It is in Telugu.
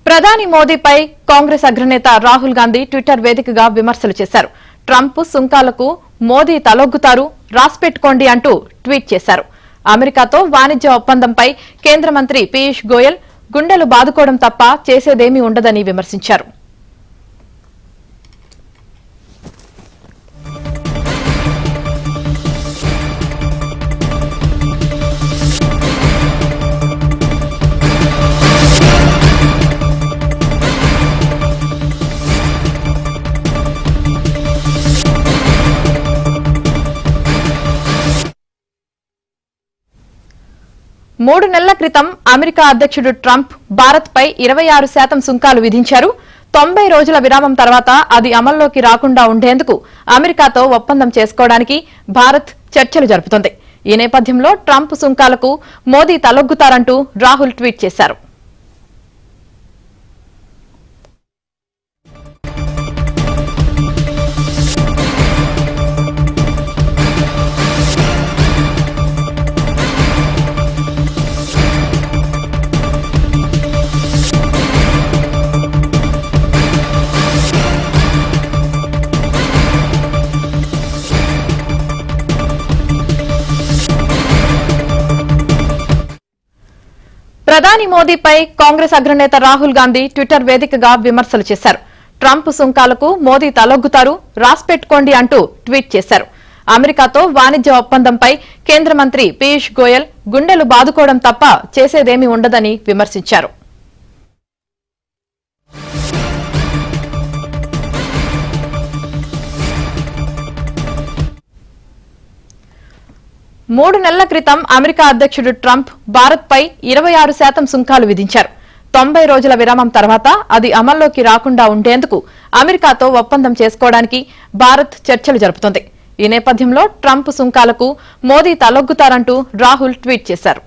ప్రధాని మోదీపై కాంగ్రెస్ అగ్రనేత రాహుల్ గాంధీ ట్విట్టర్ వేదికగా విమర్శలు చేశారు. ట్రంప్ సుంకాలకు మోదీ తలొగ్గుతారు, రాసిపెట్టుకోండి అంటూ ట్వీట్ చేశారు. అమెరికాతో వాణిజ్య ఒప్పందంపై కేంద్ర మంత్రి పీయూష్ గోయల్ గుండెలు బాదుకోవడం తప్ప చేసేదేమీ ఉండదని విమర్శించారు. మూడు నెలల క్రితం అమెరికా అధ్యక్షుడు ట్రంప్ భారత్పై 26% సుంకాలు విధించారు. 90 రోజుల విరామం తర్వాత అది అమల్లోకి రాకుండా ఉండేందుకు అమెరికాతో ఒప్పందం చేసుకోవడానికి భారత్ చర్చలు జరుపుతోంది. ఈ నేపథ్యంలో ట్రంప్ సుంకాలకు మోదీ తలొగ్గుతారంటూ రాహుల్ ట్వీట్ చేశారు. ప్రధాని మోదీపై కాంగ్రెస్ అగ్రనేత రాహుల్ గాంధీ ట్విట్టర్ వేదికగా విమర్శలు చేశారు. ట్రంప్ సుంకాలకు మోదీ తలొగ్గుతారు, రాసిపెట్టుకోండి అంటూ ట్వీట్ చేశారు. అమెరికాతో వాణిజ్య ఒప్పందంపై కేంద్ర మంత్రి పీయూష్ గోయల్ గుండెలు బాదుకోవడం తప్ప చేసేదేమీ ఉండదని విమర్శించారు. మూడు నెలల క్రితం అమెరికా అధ్యక్షుడు ట్రంప్ భారత్పై 26% సుంకాలు విధించారు. 90 రోజుల విరామం తర్వాత అది అమల్లోకి రాకుండా ఉండేందుకు అమెరికాతో ఒప్పందం చేసుకోవడానికి భారత్ చర్చలు జరుపుతోంది. ఈ నేపథ్యంలో ట్రంప్ సుంకాలకు మోదీ తలొగ్గుతారంటూ రాహుల్ ట్వీట్ చేశారు.